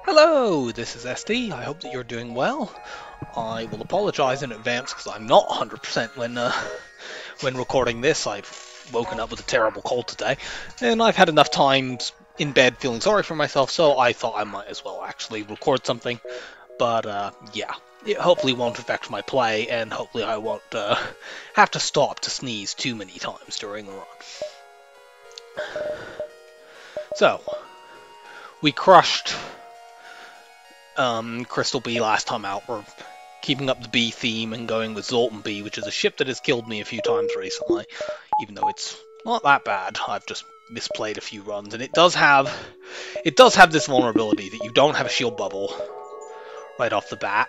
Hello, this is SD. I hope that you're doing well. I will apologise in advance because I'm not 100% when recording this. I've woken up with a terrible cold today, and I've had enough times in bed feeling sorry for myself, so I thought I might as well actually record something. But yeah, it hopefully won't affect my play, and hopefully I won't have to stop to sneeze too many times during the run. So, we crushed Crystal B last time out. We're keeping up the B theme and going with Zoltan B, which is a ship that has killed me a few times recently, even though it's not that bad. I've just misplayed a few runs, and it does have this vulnerability that you don't have a shield bubble right off the bat,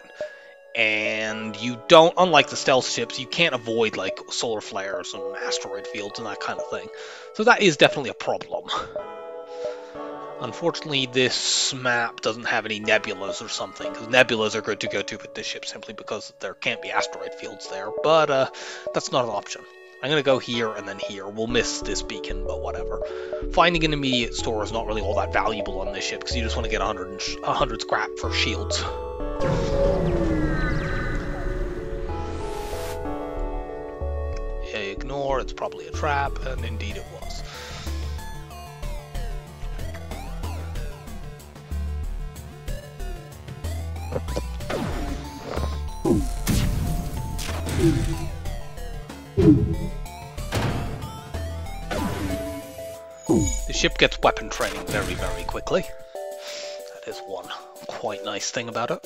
and you don't, unlike the stealth ships, you can't avoid like solar flares and asteroid fields and that kind of thing. So that is definitely a problem. Unfortunately, this map doesn't have any nebulas or something, because nebulas are good to go to with this ship simply because there can't be asteroid fields there, but that's not an option. I'm going to go here and then here. We'll miss this beacon, but whatever. Finding an immediate store is not really all that valuable on this ship, because you just want to get 100 scrap for shields. Ignore, it's probably a trap, and indeed it was. The ship gets weapon training very, very quickly. That is one quite nice thing about it.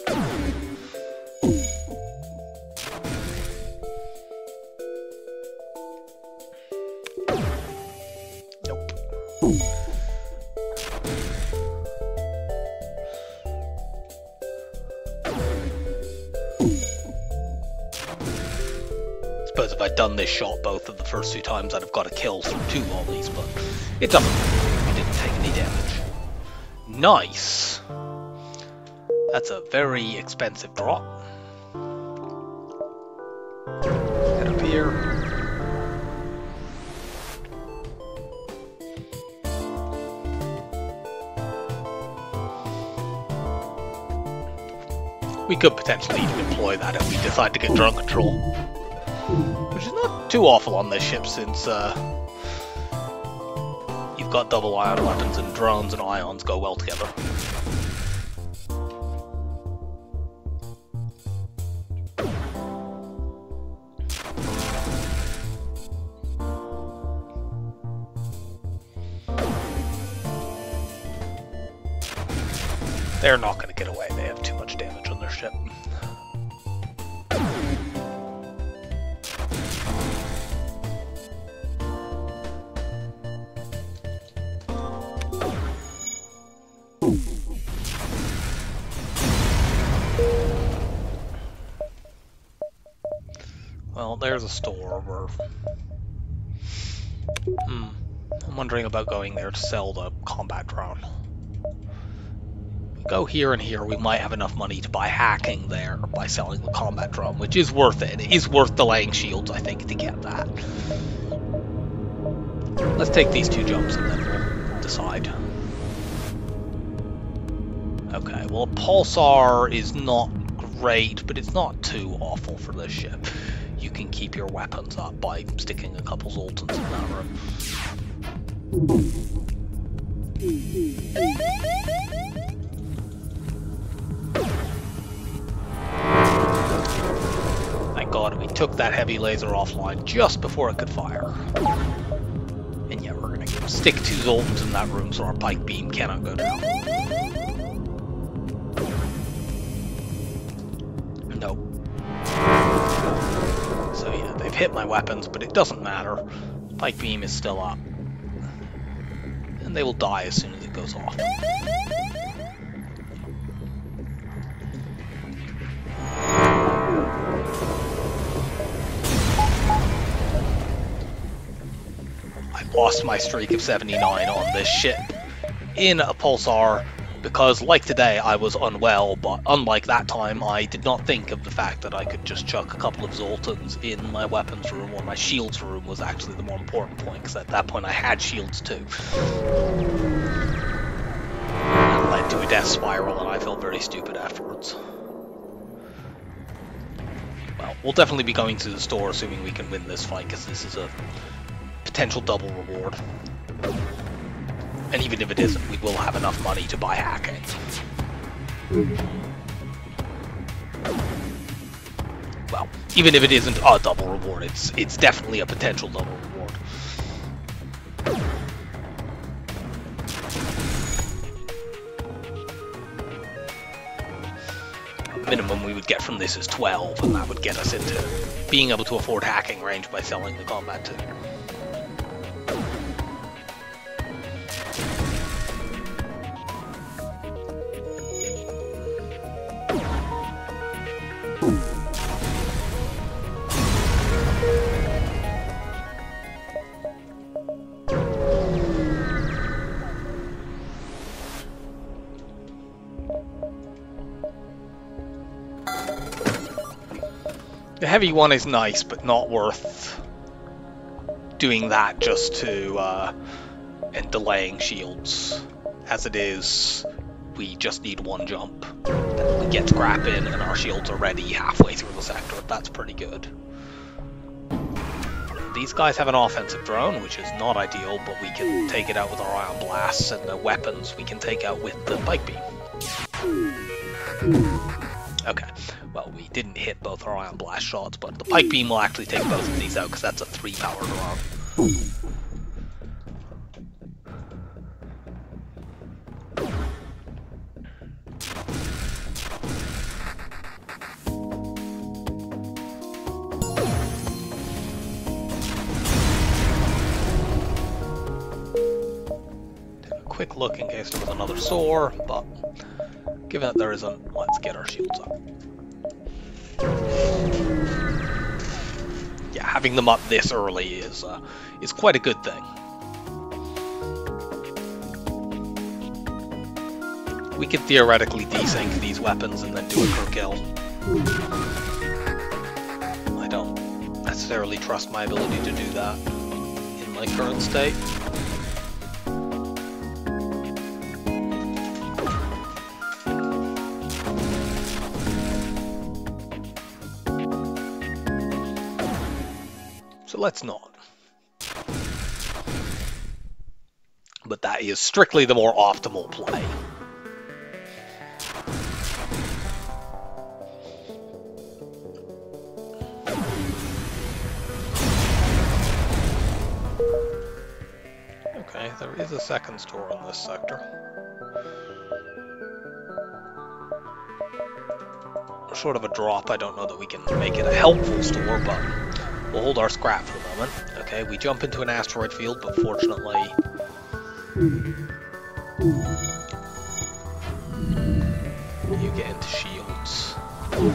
Nope. Suppose if I'd done this shot both of the first two times, I'd have got a kill through 2 volleys, but it doesn't matter. We didn't take any damage. Nice! That's a very expensive drop. Head up here. We could potentially even employ that if we decide to get drone control. Which is not too awful on this ship, since you've got double ion weapons, and drones and ions go well together. They're not going to get away, they have too much damage on their ship. Well, there's a store where... I'm wondering about going there to sell the combat drone. Go here and here, we might have enough money to buy hacking there by selling the combat drone, which is worth it. It is worth delaying shields, I think, to get that. Let's take these 2 jumps and then we'll decide. Okay, well, a pulsar is not great, but it's not too awful for this ship. You can keep your weapons up by sticking a couple Zoltans in that room. Thank God we took that heavy laser offline just before it could fire. And yeah, we're gonna stick 2 Zoltans in that room so our pike beam cannot go down. Nope. So yeah, they've hit my weapons, but it doesn't matter. Pike beam is still up. And they will die as soon as it goes off. I lost my streak of 79 on this ship in a pulsar because, like today, I was unwell, but unlike that time, I did not think of the fact that I could just chuck a couple of Zoltans in my weapons room, or my shields room was actually the more important point, because at that point I had shields too. That led into a death spiral, and I felt very stupid afterwards. Well, we'll definitely be going to the store assuming we can win this fight, because this is a potential double reward. And even if it isn't, we will have enough money to buy hacking. Well, even if it isn't a double reward, it's definitely a potential double reward. Minimum we would get from this is 12, and that would get us into being able to afford hacking range by selling the combat too. The heavy one is nice, but not worth doing that just to and delaying shields. As it is, we just need one jump. Then we get scrap in, and our shields are ready halfway through the sector. That's pretty good. These guys have an offensive drone, which is not ideal, but we can take it out with our ion blasts, and the weapons we can take out with the bike beam. Okay, well, we didn't hit both our ion blast shots, but the pike beam will actually take both of these out because that's a 3-power drone. Take a quick look in case there was another store, but given that there isn't, let's get our shields up. Yeah, having them up this early is quite a good thing. We could theoretically desync these weapons and then do a crew kill. I don't necessarily trust my ability to do that in my current state. Let's not. But that is strictly the more optimal play. Okay, there is a second store in this sector. Short of a drop, I don't know that we can make it a helpful store, but we'll hold our scrap for the moment. Okay, we jump into an asteroid field, but fortunately... you get into shields. You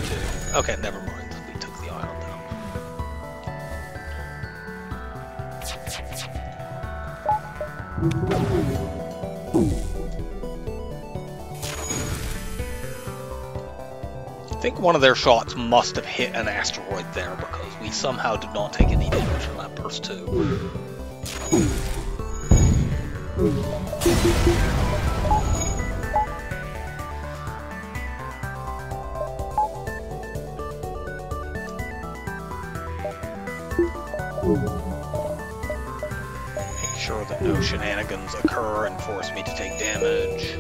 too. Okay, never mind. We took the ion down. I think one of their shots must have hit an asteroid there because we somehow did not take any damage from that burst too. Make sure that no shenanigans occur and force me to take damage.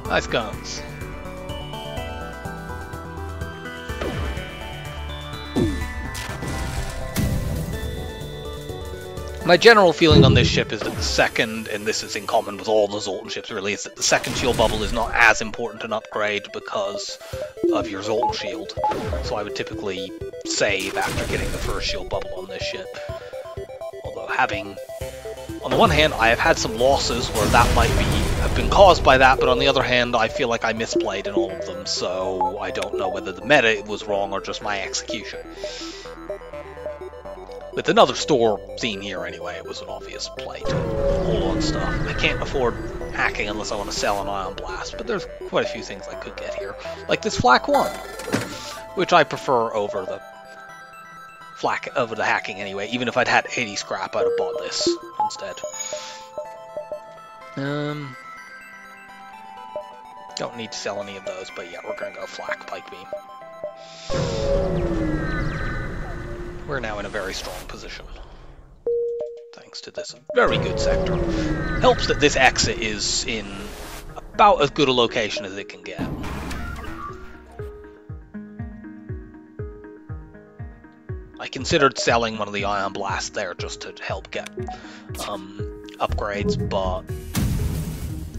Nice guns. My general feeling on this ship is that the second, and this is in common with all the Zoltan ships really, is that the second shield bubble is not as important an upgrade because of your Zoltan shield. So I would typically save after getting the first shield bubble on this ship. Although having... On the one hand, I have had some losses where that might have been caused by that, but on the other hand, I feel like I misplayed in all of them, so I don't know whether the meta was wrong or just my execution. With another store scene here anyway, it was an obvious play to hold on stuff. I can't afford hacking unless I want to sell an Ion Blast, but there's quite a few things I could get here. Like this Flak 1, which I prefer over the hacking anyway. Even if I'd had 80 scrap, I'd have bought this instead. Don't need to sell any of those, but yeah, we're going to go Flak Pike Beam. We're now in a very strong position, thanks to this very good sector. Helps that this exit is in about as good a location as it can get. I considered selling one of the Ion Blasts there just to help get upgrades, but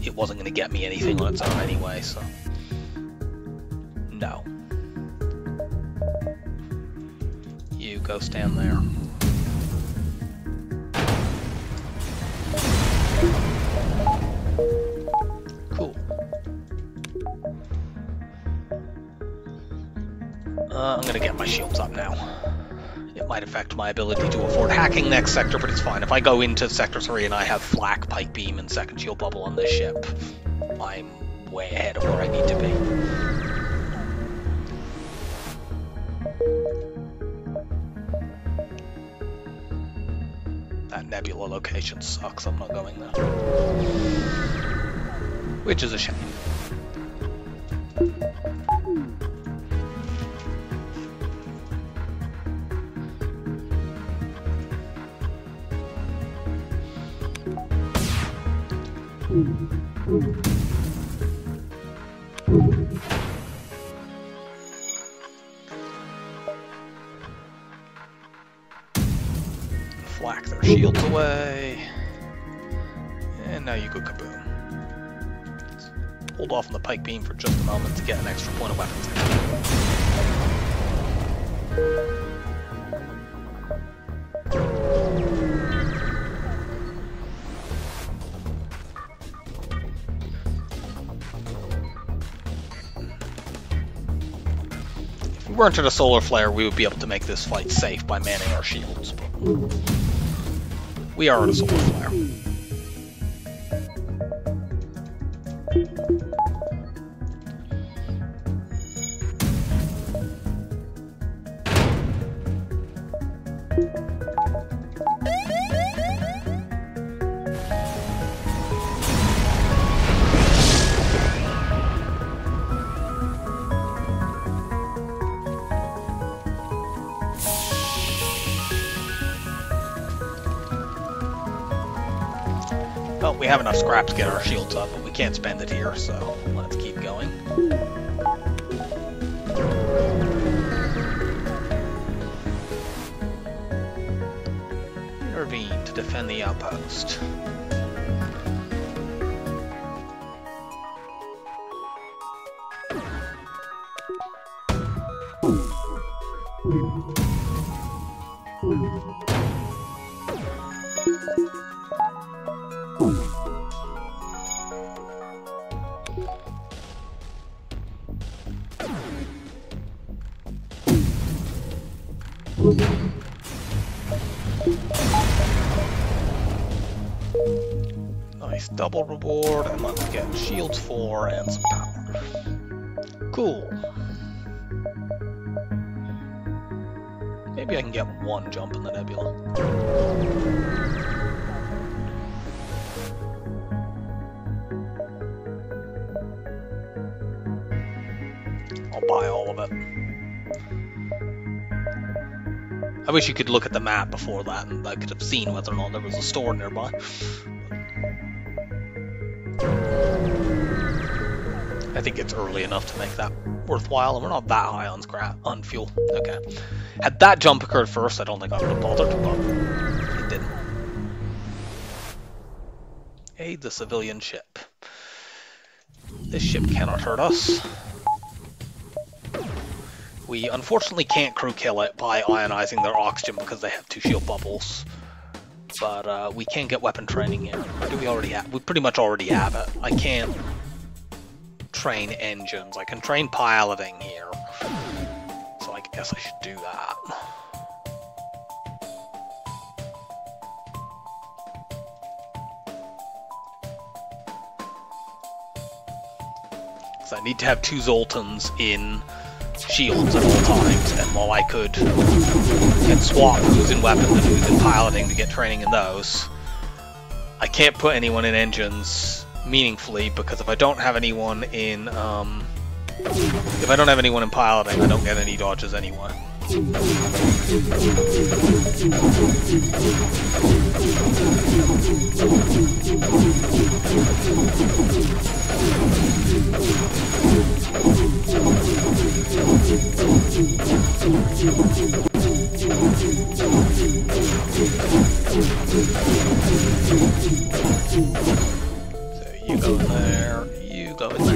it wasn't going to get me anything on its own anyway, so no. You go stand there. Cool. I'm going to get my shields up now. It might affect my ability to afford hacking next sector, but it's fine. If I go into Sector 3 and I have Flak, Pike Beam, and Second Shield Bubble on this ship, I'm way ahead of where I need to be. That Nebula location sucks, I'm not going there. Which is a shame. Flak their shields away. And now you go kaboom. Hold off on the Pike Beam for just a moment to get an extra point of weapons. If we weren't at a solar flare, we would be able to make this fight safe by manning our shields, but we are at a solar flare. Well, we have enough scrap to get our shields up, but we can't spend it here, so let's keep going. Intervene to defend the outpost. Nice double reward, and let's get shields 4 and some power. Cool. Maybe I can get one jump in the nebula. I'll buy all of it. I wish you could look at the map before that and I could have seen whether or not there was a store nearby. I think it's early enough to make that worthwhile, and we're not that high on fuel. Okay. Had that jump occurred first, I don't think I would have bothered, but it didn't. Aid the civilian ship. This ship cannot hurt us. We unfortunately can't crew kill it by ionizing their oxygen because they have 2 shield bubbles. But we can get weapon training here. Or do we already have? We pretty much already have it. I can't train engines. I can train piloting here. So I guess I should do that. So I need to have 2 Zoltans in shields at all times, and while I can swap who's in weapons and who's in piloting to get training in those, I can't put anyone in engines meaningfully, because if I don't have anyone in piloting, I don't get any dodges anyway. So you go in there, you go in there.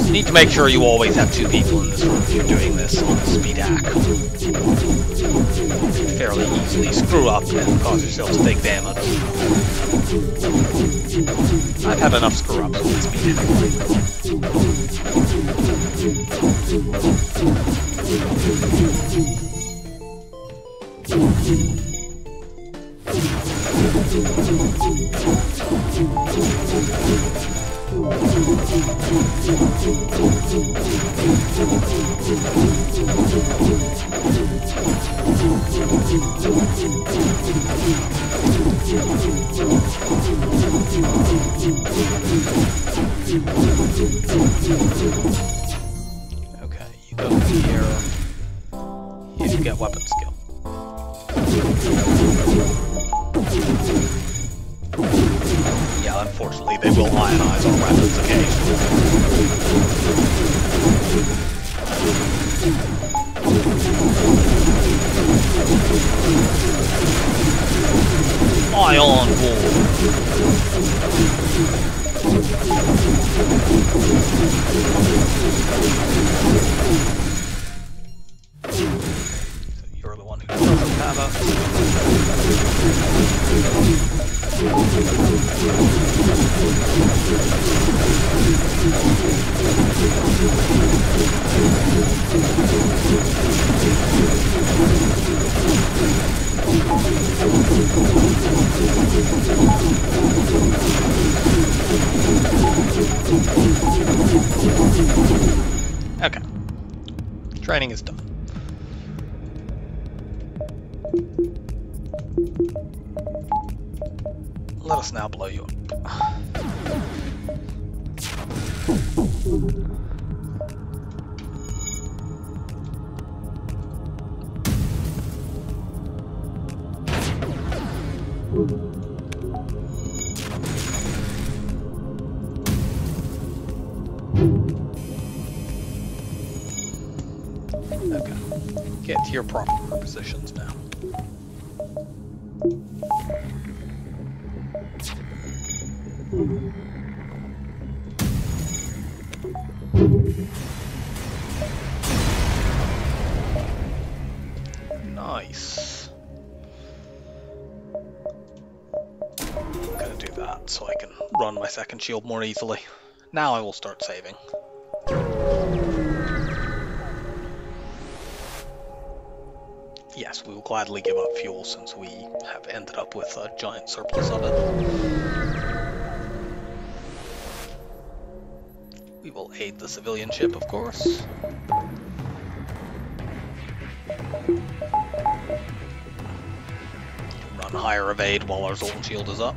You need to make sure you always have 2 people in this room if you're doing this on speed hack. Fairly easily screw up and cause yourself to take damage. I've had enough screw ups with speed hack. Okay, you go here. You get weapon skill. Yeah, unfortunately they will ionize our weapons occasionally. Ion Wall. So you're the one who doesn't have us. Okay. Training is done. Let us now blow you up. Okay. Get to your proper positions now. Nice. I'm gonna do that so I can run my second shield more easily. Now I will start saving. Yes, we will gladly give up fuel since we have ended up with a giant surplus of it. We will aid the civilian ship, of course. Run higher evade while our Zoltan shield is up.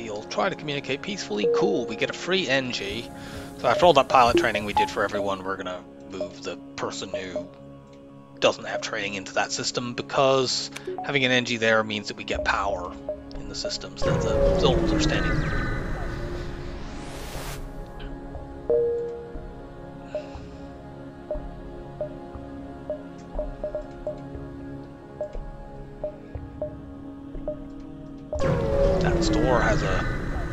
We'll try to communicate peacefully. Cool, we get a free NG. So after all that pilot training we did for everyone, we're gonna move the person who doesn't have training into that system, because having an NG there means that we get power in the systems that the Zoltans are standing there. that store has a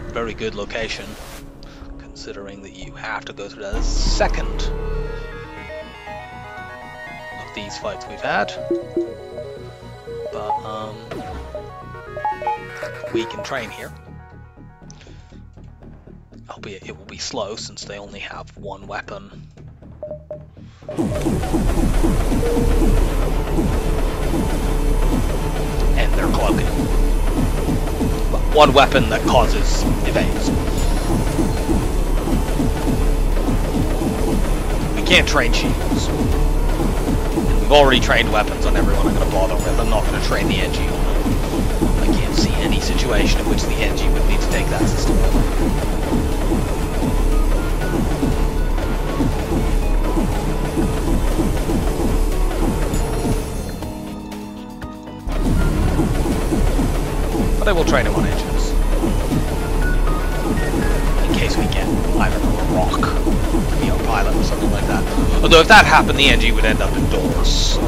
very good location, considering that you have to go through the second of these fights we've had. But we can train here. Albeit it will be slow since they only have one weapon. And they're cloaking. But one weapon that causes evades. We can't train shields. And we've already trained weapons on everyone I'm going to bother with. I'm not going to train the NG on it. I can't see any situation in which the NG would need to take that system over. But I will train him on engines. In case we get, I don't know, a rock to be our pilot or something like that. Although if that happened, the NG would end up indoors. So.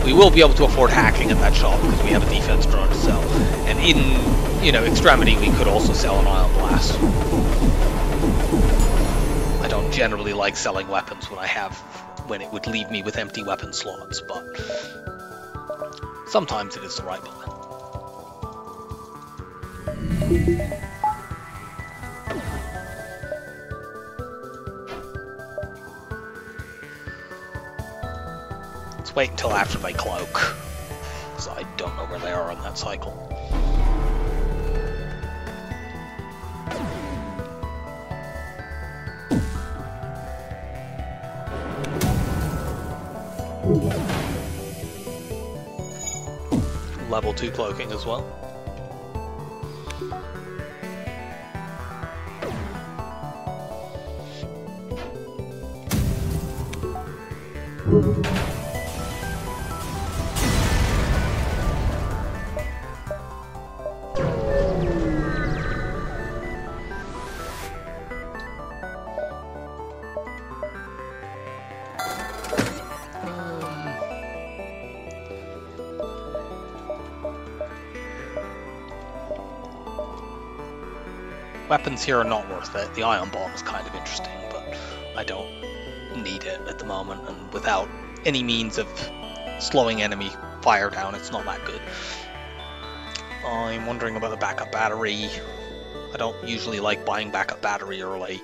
We will be able to afford hacking at that shop because we have a defense drone to sell. And in, extremity, we could also sell an ion blast. I don't generally like selling weapons when it would leave me with empty weapon slots, but sometimes it is the right plan. Wait until after they cloak, because I don't know where they are on that cycle. Level 2 cloaking as well. Weapons here are not worth it. The ion bomb is kind of interesting, but I don't need it at the moment, and without any means of slowing enemy fire down, it's not that good. I'm wondering about the backup battery. I don't usually like buying backup battery early,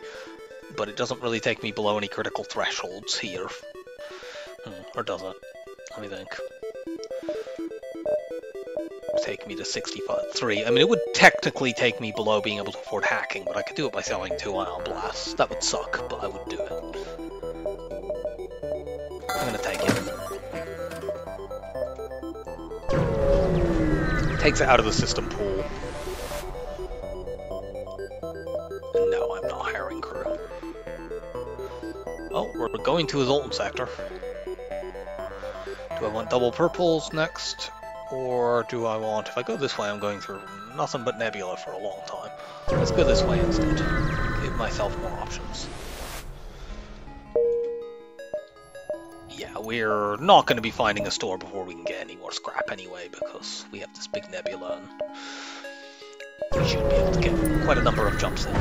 but it doesn't really take me below any critical thresholds here. Or does it? Let me think. Take me to 63. I mean, it would technically take me below being able to afford hacking, but I could do it by selling 2 ion blasts. That would suck, but I would do it. I'm gonna take it. Takes it out of the system pool. No, I'm not hiring crew. Oh, we're going to a Zoltan sector. Do I want double purples next? Or do I want, if I go this way, I'm going through nothing but nebula for a long time. Let's go this way instead. Give myself more options. Yeah, we're not going to be finding a store before we can get any more scrap anyway, because we have this big nebula, and we should be able to get quite a number of jumps in.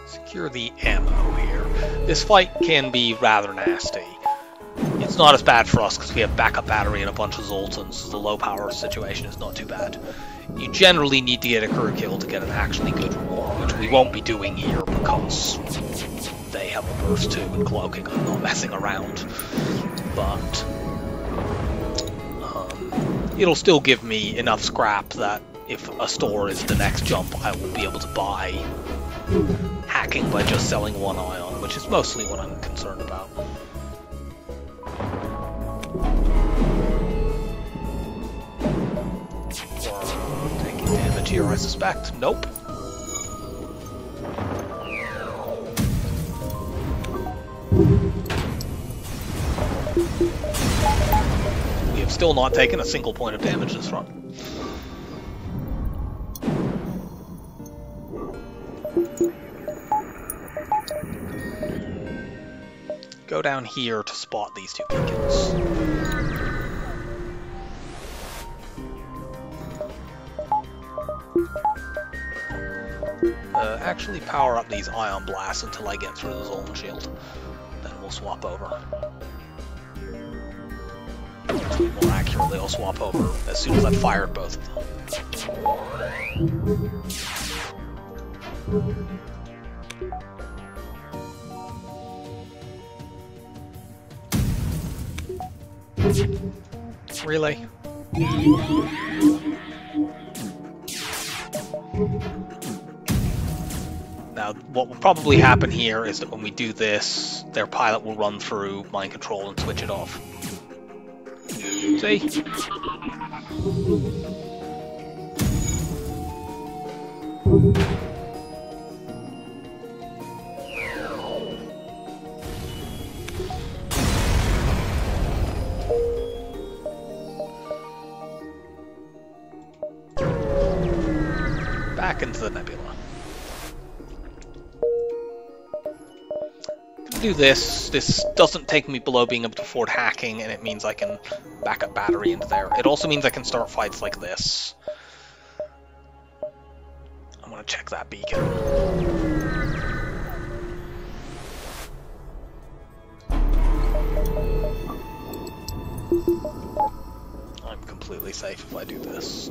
Secure the ammo here. This fight can be rather nasty. It's not as bad for us because we have backup battery and a bunch of Zoltans, so the low power situation is not too bad. You generally need to get a crew kill to get an actually good reward, which we won't be doing here because they have a burst 2 and cloaking. I'm not messing around. But it'll still give me enough scrap that if a store is the next jump, I will be able to buy hacking by just selling 1 ion, which is mostly what I'm concerned about. Taking damage here, I suspect. Nope. still not taken a single point of damage this run. Go down here to spot these two beacons. Actually power up these ion blasts until I get through the Zoltan shield. Then we'll swap over. More accurately, I'll swap over as soon as I've fired both of them. Really? Now, what will probably happen here is that when we do this, their pilot will run through mind control and switch it off. See? Back into the nebula. Do this. This doesn't take me below being able to afford hacking, and it means I can back up battery into there. It also means I can start fights like this. I'm gonna check that beacon. I'm completely safe if I do this.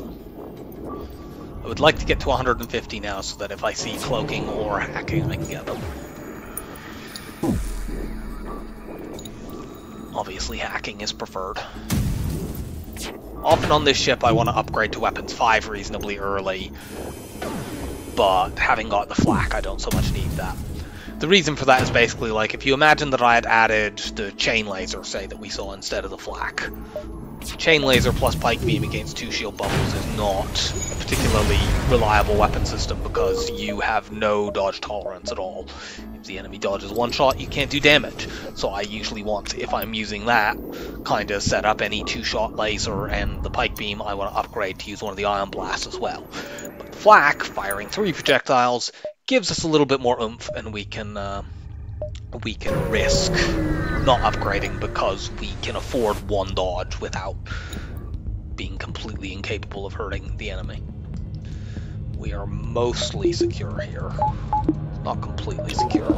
I would like to get to 150 now so that if I see cloaking or hacking, I can get them. Obviously, hacking is preferred. Often on this ship, I want to upgrade to weapons 5 reasonably early, but having got the flak, I don't so much need that. The reason for that is basically like, if you imagine that I had added the chain laser, say, that we saw instead of the flak. Chain laser plus pike beam against 2 shield bubbles is not a particularly reliable weapon system because you have no dodge tolerance at all. If the enemy dodges one shot, you can't do damage. So I usually want, if I'm using that, kind of set up any 2-shot laser and the pike beam, I want to upgrade to use one of the ion blasts as well. But flak, firing 3 projectiles, gives us a little bit more oomph, and we can risk not upgrading because we can afford 1 dodge without being completely incapable of hurting the enemy. We are mostly secure here. Not completely secure.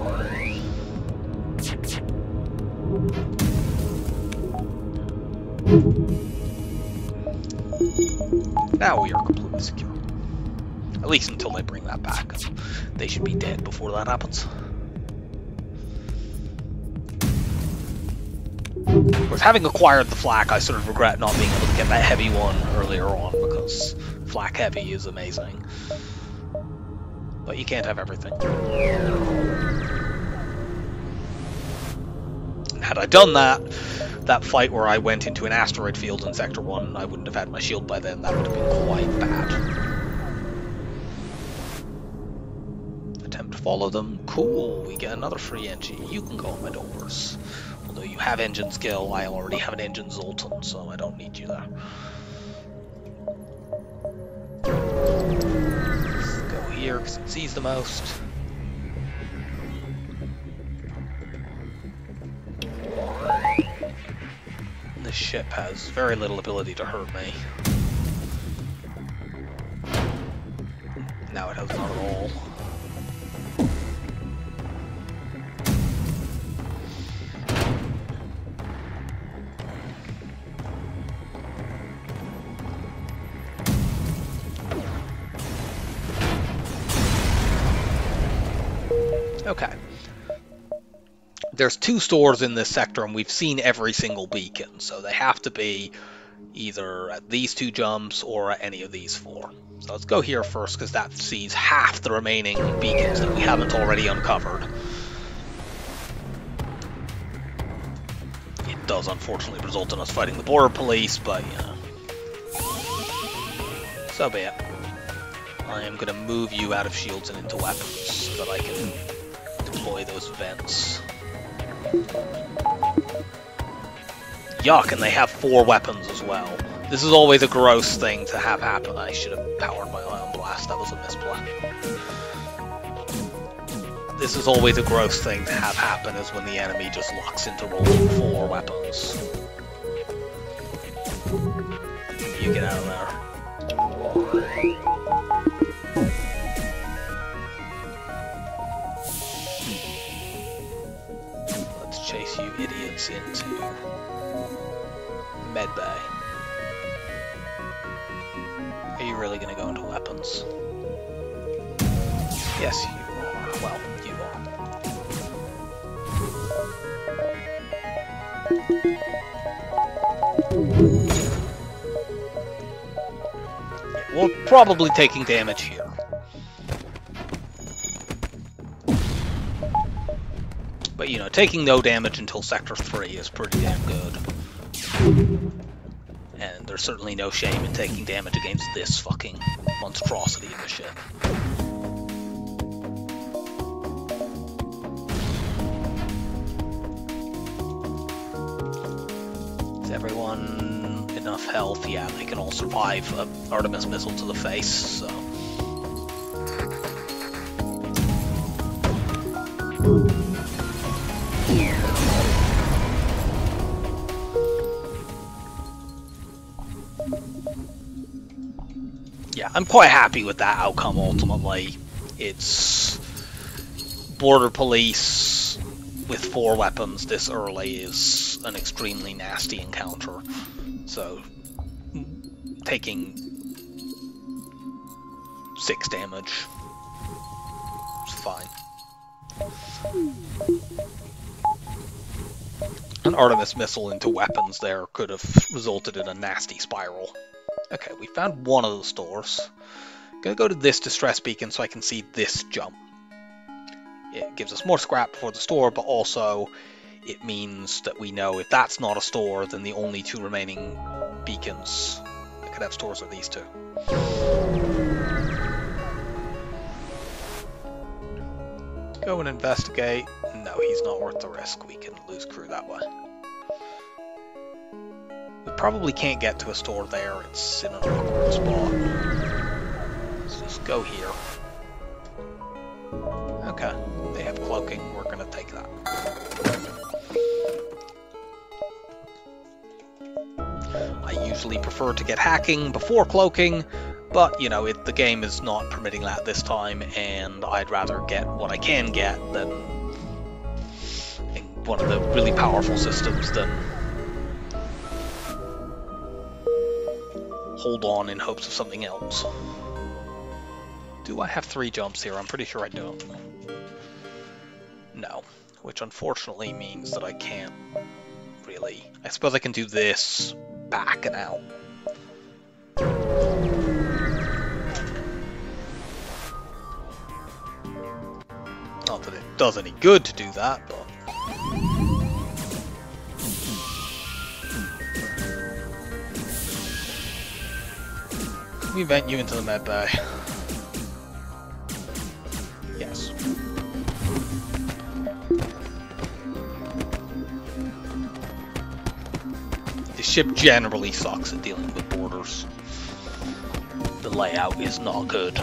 Now we are completely secure. At least until they bring that back. They should be dead before that happens. Of course, having acquired the flak, I sort of regret not being able to get that heavy one earlier on, because flak heavy is amazing. But you can't have everything. Had I done that fight where I went into an asteroid field in Sector 1, I wouldn't have had my shield by then. That would have been quite bad. Attempt to follow them. Cool, we get another free engine. You can go on my doors. Although you have engine skill, I already have an engine Zoltan, so I don't need you there. Let's go here, because it sees the most. This ship has very little ability to hurt me. Now it has none at all. Okay. There's 2 stores in this sector, and we've seen every single beacon, so they have to be either at these 2 jumps or at any of these 4. So let's go here first, because that sees half the remaining beacons that we haven't already uncovered. It does unfortunately result in us fighting the border police, but you know, so be it. I am going to move you out of shields and into weapons so that I can deploy those vents. yuck, and they have 4 weapons as well. This is always a gross thing to have happen. I should have powered my Ion Blast, that was a misplay. This is always a gross thing to have happen, is when the enemy just locks into rolling 4 weapons. You get out of there. Let's chase you idiots into medbay. Are you really going to go into weapons? Yes, you are. Well, you are. We're probably taking damage here. But, you know, taking no damage until Sector 3 is pretty damn good. And there's certainly no shame in taking damage against this fucking monstrosity of a ship. Is everyone enough health? Yeah, they can all survive an Artemis missile to the face, so... Yeah, I'm quite happy with that outcome, ultimately. It's... Border Police with 4 weapons this early is an extremely nasty encounter. So, taking 6 damage is fine. An Artemis missile into weapons there could have resulted in a nasty spiral. Okay, we found one of the stores. Gonna go to this distress beacon so I can see this jump. It gives us more scrap for the store, but also it means that we know if that's not a store, then the only 2 remaining beacons that could have stores are these 2. Go and investigate. No, he's not worth the risk. We can lose crew that way. We probably can't get to a store there. It's in an awkward spot. Let's just go here. Okay, they have cloaking. We're gonna take that. I usually prefer to get hacking before cloaking, but, you know, the game is not permitting that this time, and I'd rather get what I can get than one of the really powerful systems than hold on in hopes of something else. Do I have 3 jumps here? I'm pretty sure I don't. No, which unfortunately means that I can't really... I suppose I can do this back and out. Not that it does any good to do that, but... Can we vent you into the med bay? Yes. The ship generally sucks at dealing with borders. The layout is not good.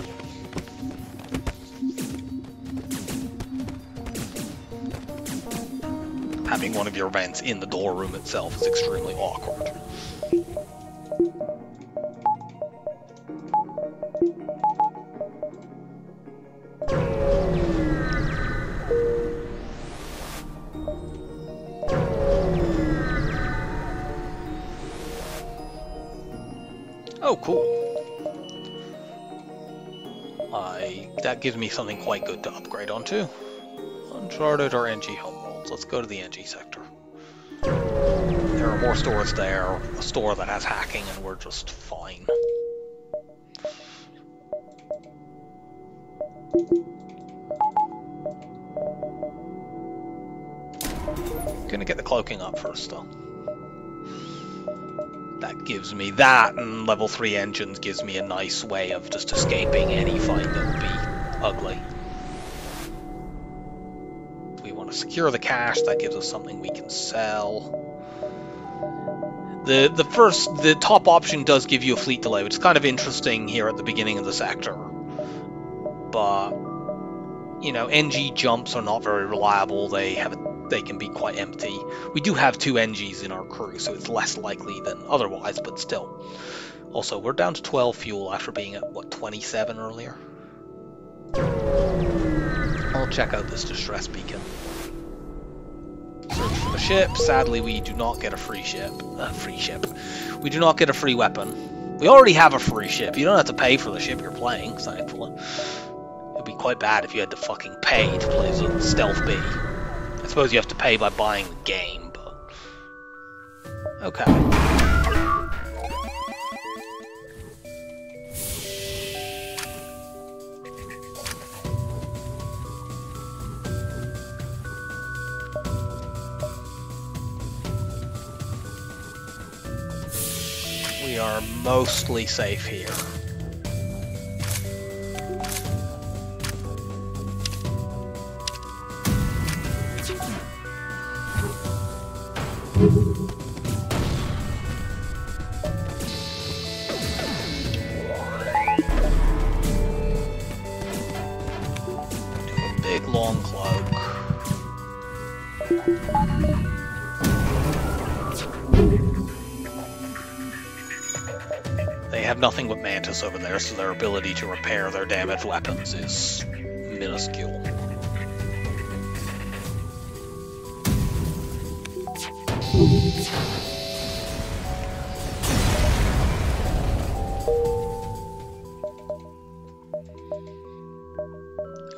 Having one of your vents in the door room itself is extremely awkward. Oh, cool. That gives me something quite good to upgrade onto. Uncharted or NG homeworlds. Let's go to the NG sector. There are more stores there, a store that has hacking, and we're just fine. Gonna get the cloaking up first, though. That gives me that, and level 3 engines gives me a nice way of just escaping any fight that would be ugly. We want to secure the cash, that gives us something we can sell. The top option does give you a fleet delay, which is kind of interesting here at the beginning of the sector. But you know, NG jumps are not very reliable. They can be quite empty. We do have 2 NGs in our crew, so it's less likely than otherwise, but still. Also, we're down to 12 fuel after being at, what, 27 earlier? I'll check out this distress beacon. Search for the ship. Sadly, we do not get a free ship. We do not get a free weapon. We already have a free ship. You don't have to pay for the ship you're playing, thankfully. It'd be quite bad if you had to fucking pay to play Stealth B. I suppose you have to pay by buying the game, but... okay. We are mostly safe here. Big long cloak. They have nothing but Mantis over there, so their ability to repair their damaged weapons is minuscule.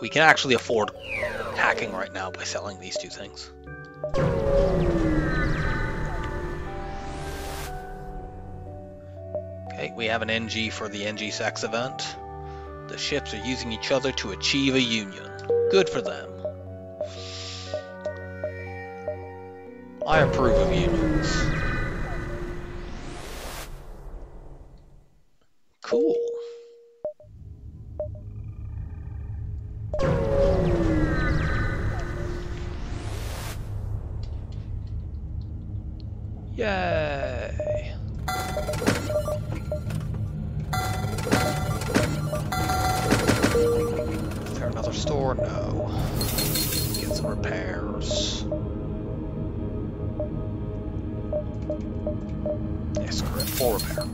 We can actually afford hacking right now by selling these 2 things. Okay, we have an NG for the NG sex event. The ships are using each other to achieve a union. Good for them. I approve of unions. Cool. Yay! Is there another store? No. Get some repairs. Yes, correct. 4 repair.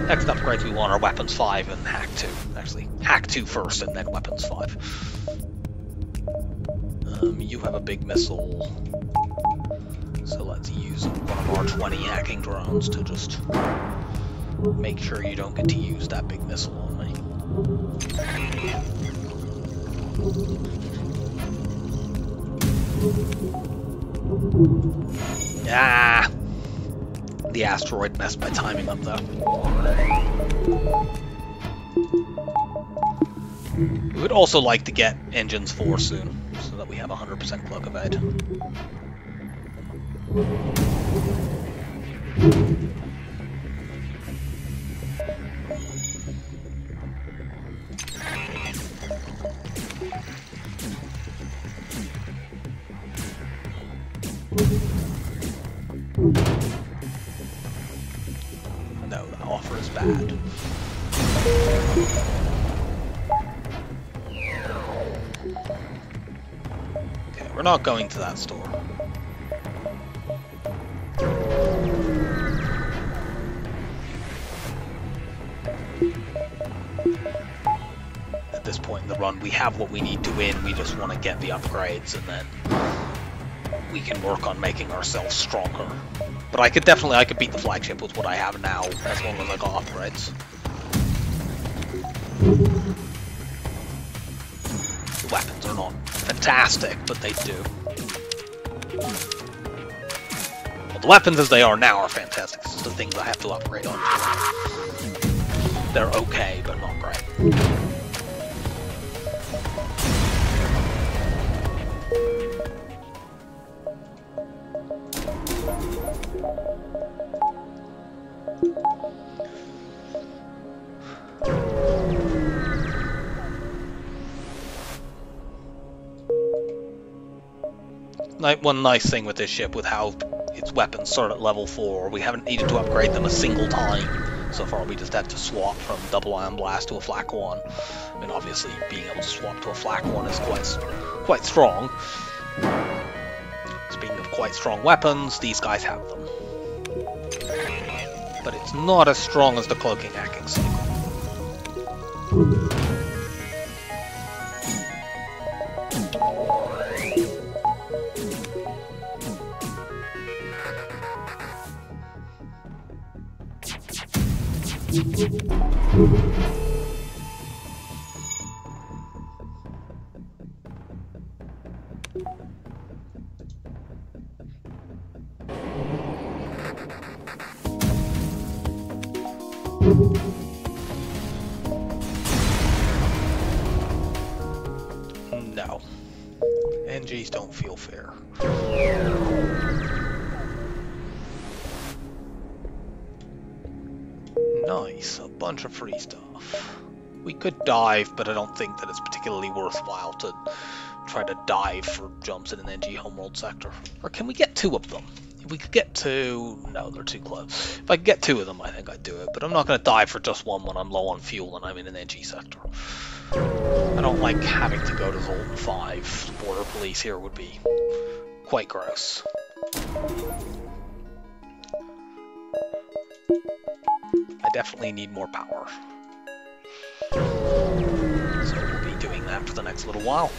Next upgrades we want are Weapons 5 and Hack 2. Actually, Hack 2 first and then Weapons 5. You have a big missile. So let's use one of our 20 hacking drones to just make sure you don't get to use that big missile on me. Ah! The asteroid messed my timing up though. We would also like to get engines 4 soon, so that we have 100% cloak evade. No, the offer is bad. Okay, we're not going to that store. At this point in the run, we have what we need to win. We just want to get the upgrades, and then we can work on making ourselves stronger. But I could beat the flagship with what I have now, as long as I got upgrades. The weapons are not fantastic, but they do. Well, the weapons as they are now are fantastic. It's just the things I have to upgrade on. They're okay, but not great. One nice thing with this ship, with how its weapons start at level 4, we haven't needed to upgrade them a single time. So far we just had to swap from double ion blast to a flak 1. I mean, obviously being able to swap to a flak 1 is quite strong. Speaking of quite strong weapons, these guys have them. But it's not as strong as the cloaking hacking cycle. No. NGs don't feel fair. Nice, a bunch of free stuff. We could dive, but I don't think that it's particularly worthwhile to try to dive for jumps in an NG homeworld sector. Or can we get 2 of them? If we could get 2... No, they're too close. If I could get 2 of them, I think I'd do it. But I'm not going to dive for just one when I'm low on fuel and I'm in an NG sector. I don't like having to go to Zoltan 5. Border police here would be quite gross. I definitely need more power. So we'll be doing that for the next little while.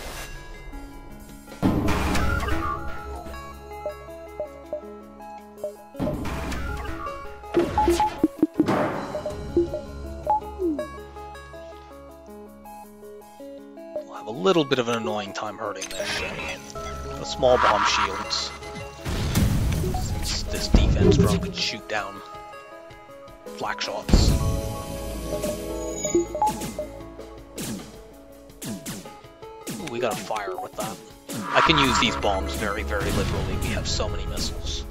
We'll have a little bit of an annoying time hurting this ship. The small bomb shields. Since this defense drone can shoot down flak shots. Ooh, we got a fire with that. I can use these bombs very, very liberally. We have so many missiles.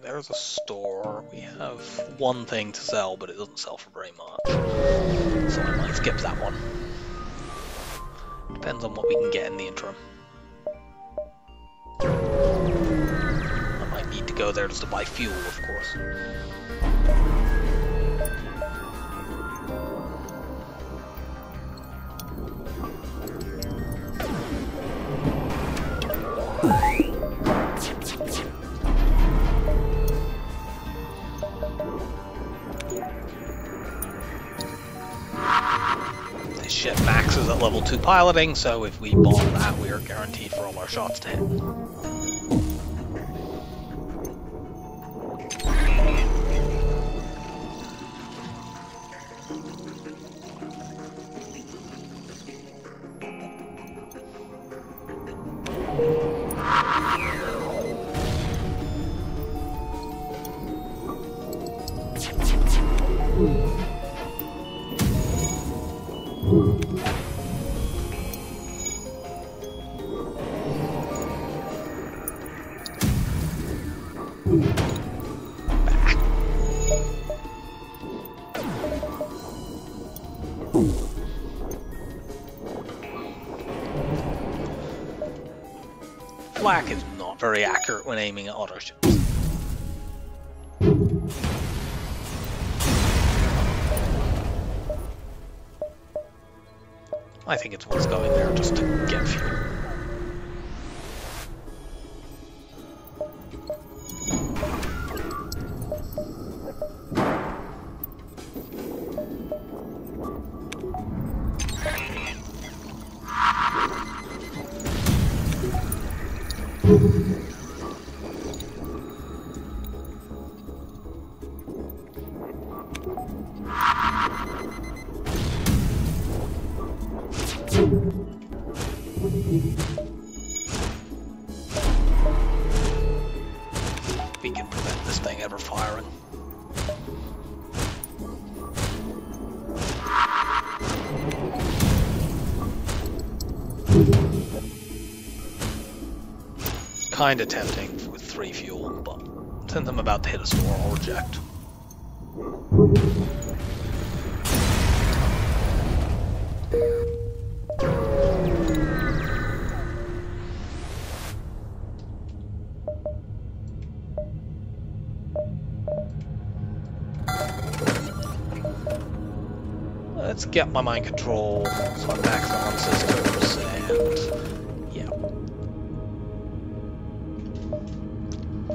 There's a store. We have one thing to sell, but it doesn't sell for very much. So I might skip that one. Depends on what we can get in the interim. I might need to go there just to buy fuel, of course. Ship maxes at level 2 piloting, so if we bomb that, we are guaranteed for all our shots to hit. Flak is not very accurate when aiming at auto ships. I think it's worth going there just to get fuel. We can prevent this thing ever firing. kinda tempting with 3 fuel, but since I'm about to hit a store, I'll reject. Let's get my mind control so I'm maxing on systems, and yeah.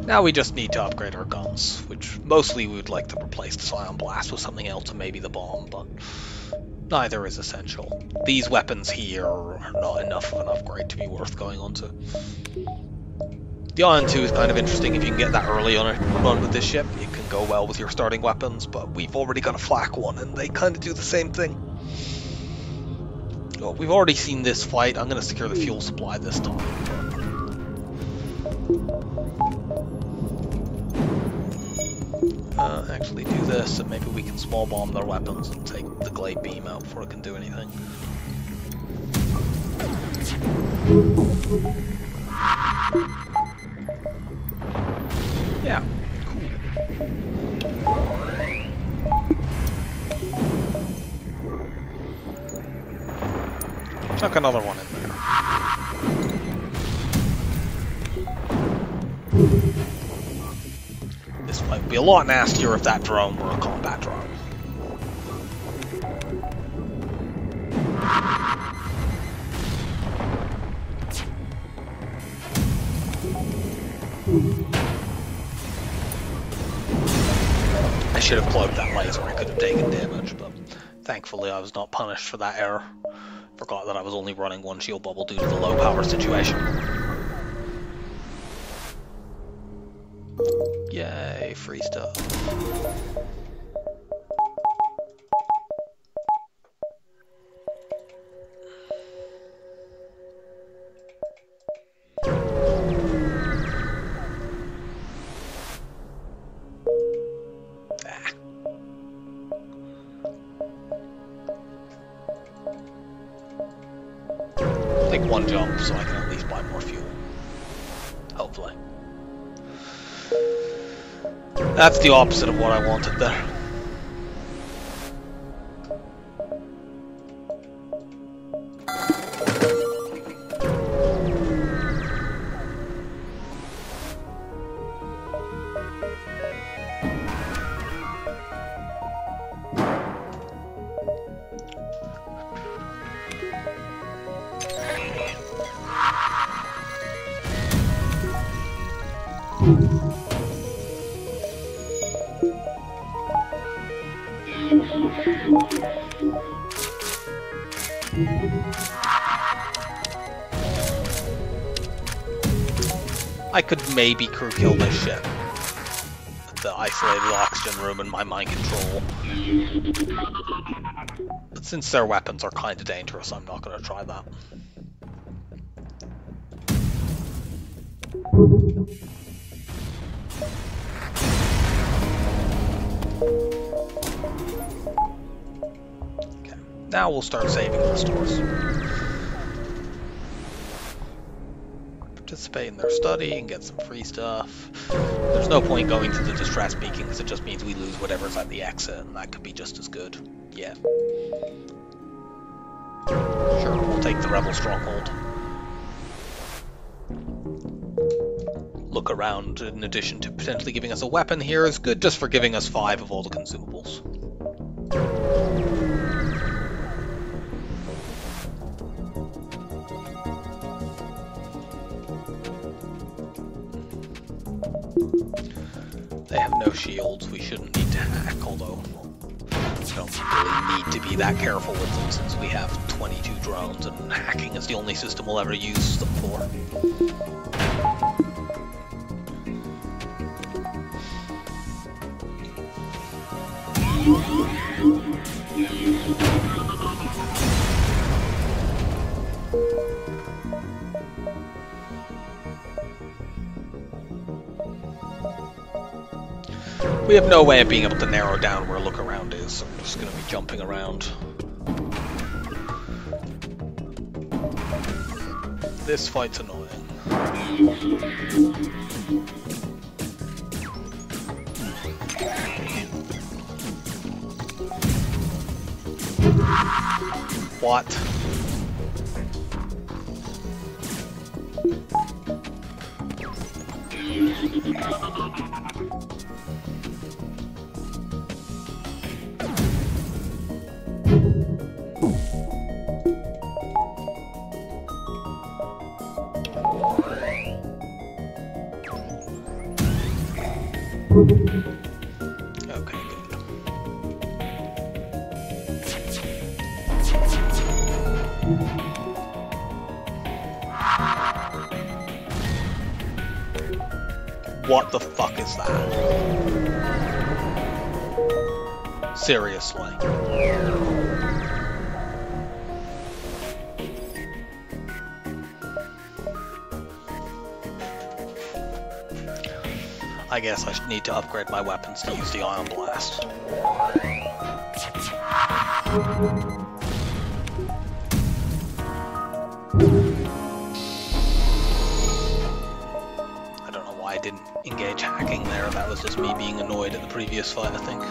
Now we just need to upgrade our guns, which mostly we would like to replace the Scion Blast with something else, and maybe the bomb, but neither is essential. These weapons here are not enough of an upgrade to be worth going on to. The Ion 2 is kind of interesting if you can get that early on a run with this ship. It can go well with your starting weapons, but we've already got a flak one, and they kind of do the same thing. Well, we've already seen this fight. I'm going to secure the fuel supply this time. Actually do this, and maybe we can small bomb their weapons and take the Glade Beam out before it can do anything. Yeah, cool. Chuck another one in there. This might be a lot nastier if that drone were a combat drone. I should have cloaked that laser, I could have taken damage, but thankfully I was not punished for that error. Forgot that I was only running one shield bubble due to the low power situation. Yay, free stuff. Take one jump so I can at least buy more fuel. Hopefully. That's the opposite of what I wanted there. I could maybe crew kill this ship with the isolated oxygen room and my mind control. But since their weapons are kind of dangerous, I'm not going to try that. Okay, now we'll start saving restores. Participate in their study and get some free stuff. There's no point going to the distress beacon because it just means we lose whatever's at the exit, and that could be just as good. Yeah. Sure, we'll take the rebel stronghold. Look around, in addition to potentially giving us a weapon here, is good just for giving us 5 of all the consumables. They have no shields, we shouldn't need to hack, although we don't really need to be that careful with them since we have 22 drones and hacking is the only system we'll ever use them for. We have no way of being able to narrow down where look around is, so we're just going to be jumping around. This fight's annoying. What? Okay, good. What the fuck is that? Seriously. I guess I should need to upgrade my weapons to use the Ion Blast. I don't know why I didn't engage hacking there. That was just me being annoyed at the previous fight, I think.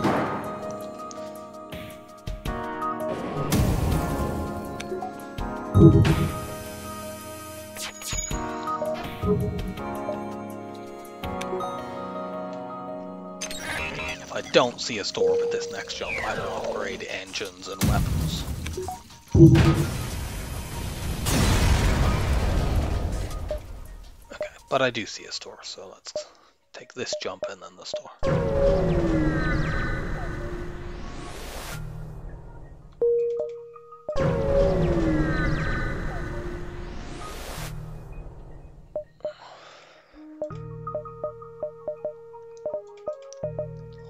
If I don't see a store with this next jump, I will upgrade engines and weapons. Okay, but I do see a store, so let's take this jump and then the store.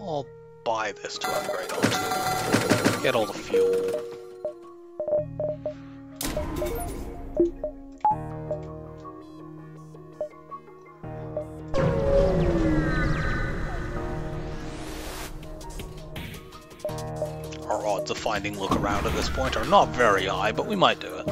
I'll buy this to upgrade onto. Get all the fuel. Our odds of finding look around at this point are not very high, but we might do it.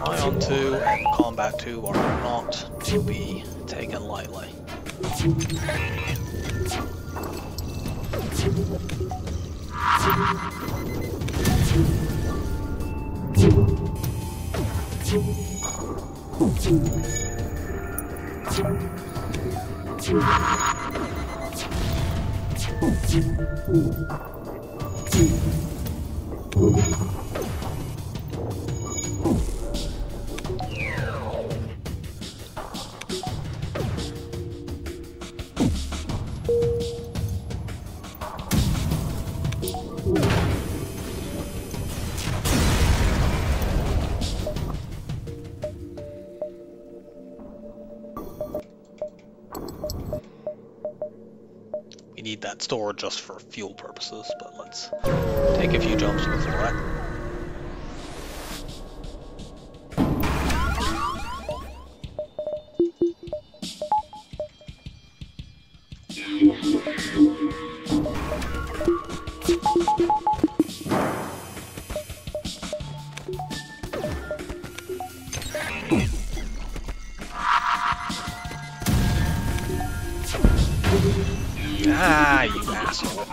Ion 2 and Combat 2 are not to be taken lightly. We need that store just for fuel purposes, but let's take a few jumps before it. Ah, you asshole.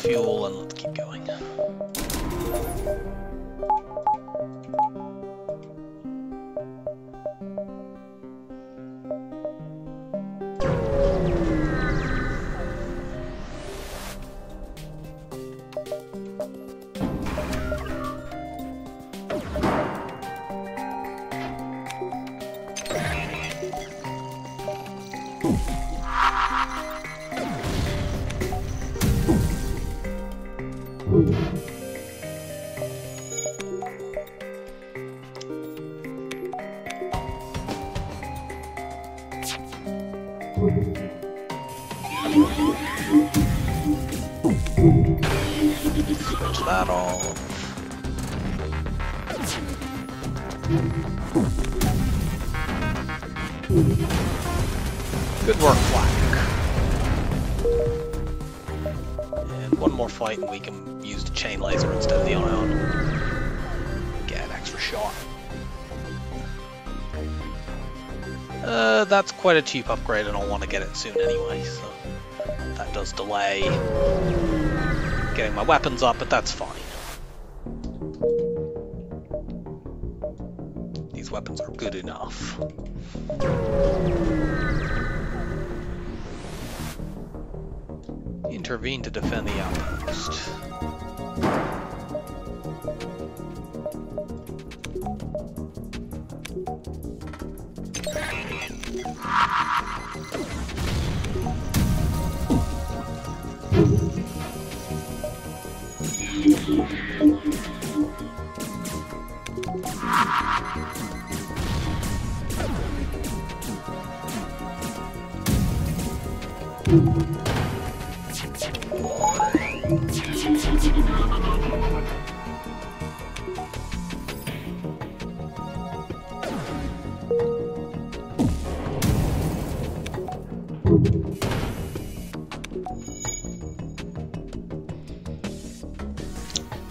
fuel and let's keep going. Switch that off. Good work, Flak. And one more fight and we can use the chain laser instead of the ion. Get an extra shot. That's quite a cheap upgrade and I'll want to get it soon anyway, so that does delay getting my weapons up, but that's fine. These weapons are good enough. Intervene to defend the outpost.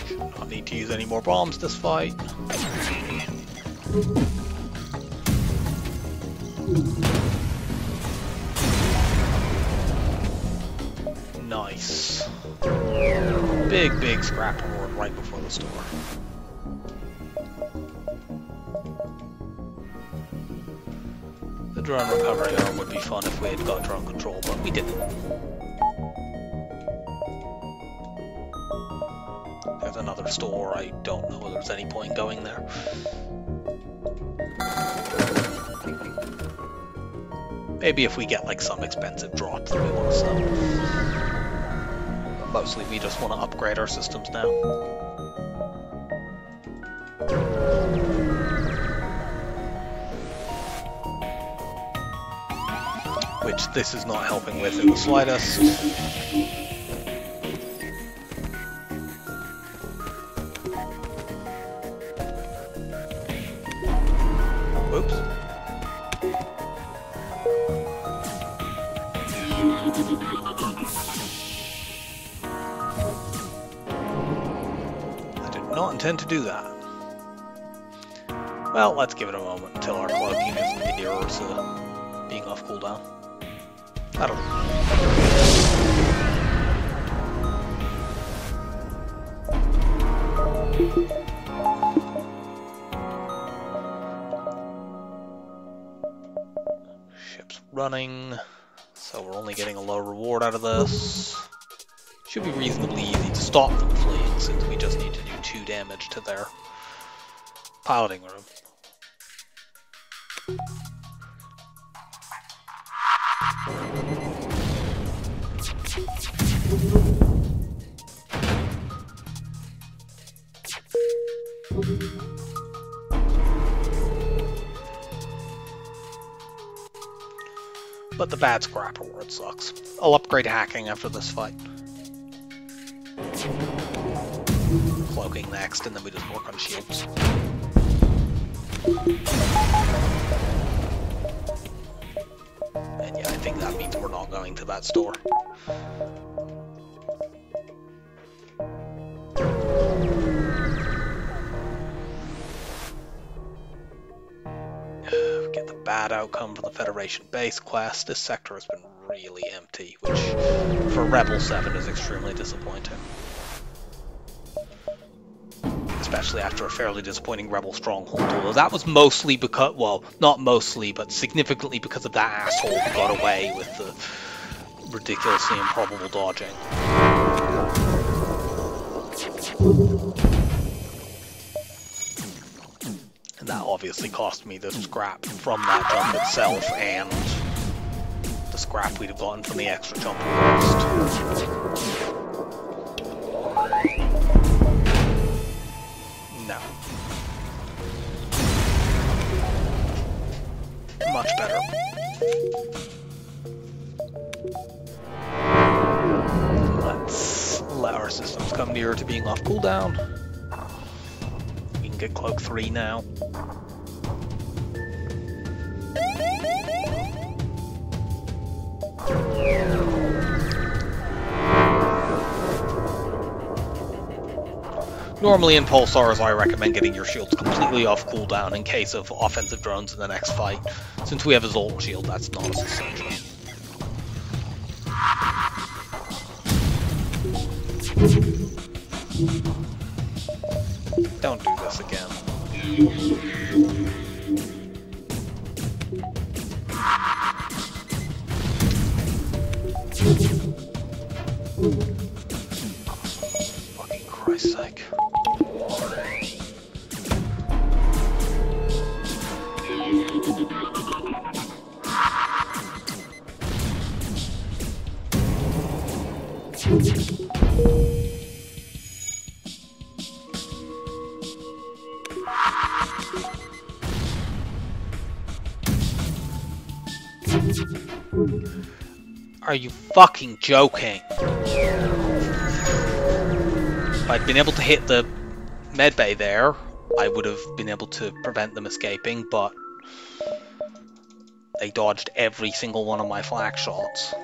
Should not need to use any more bombs this fight. Nice. Big scrap reward right before the store. The drone recovery arm would be fun if we had got drone control, but we didn't. There's another store. I don't know whether there's any point going there. Maybe if we get like some expensive drop that we want to sell. But mostly we just want to upgrade our systems now. Which this is not helping with in the slightest. Whoops. I did not intend to do that. Well, let's give it a moment until our cloaking is nearer to being off cooldown. That'll Ship's running, so we're only getting a low reward out of this. Should be reasonably easy to stop them fleeing since we just need to do 2 damage to their piloting room. But the bad scrap reward sucks. I'll upgrade hacking after this fight. Cloaking next, and then we just work on shields. And yeah, I think that means we're not going to that store. get the bad outcome from the Federation base quest. This sector has been really empty, which for Rebel 7 is extremely disappointing. Especially after a fairly disappointing Rebel stronghold, although that was mostly because, well, not mostly, but significantly because of that asshole who got away with the ridiculously improbable dodging. And that obviously cost me the scrap from that jump itself, and the scrap we'd have gotten from the extra jump we lost. No. Much better. Let's let our systems come nearer to being off cooldown. We can get Cloak 3 now. Normally in Pulsars I recommend getting your shields completely off cooldown in case of offensive drones in the next fight. Since we have a Zoltan shield, that's not as essential. Don't do this again. Fucking Christ's sake. Are you fucking joking? If I'd been able to hit the medbay there, I would have been able to prevent them escaping, but they dodged every single one of my flak shots.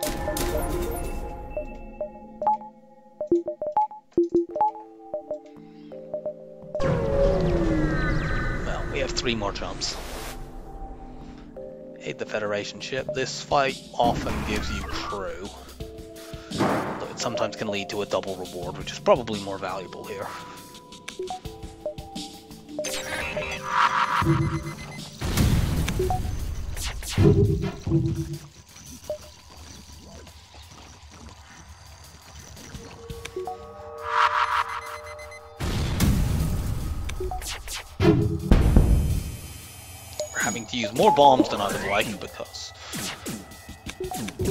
Well, we have 3 more jumps. Aid the Federation ship. This fight often gives you crew, though it sometimes can lead to a double reward, which is probably more valuable here. Having to use more bombs than I would like because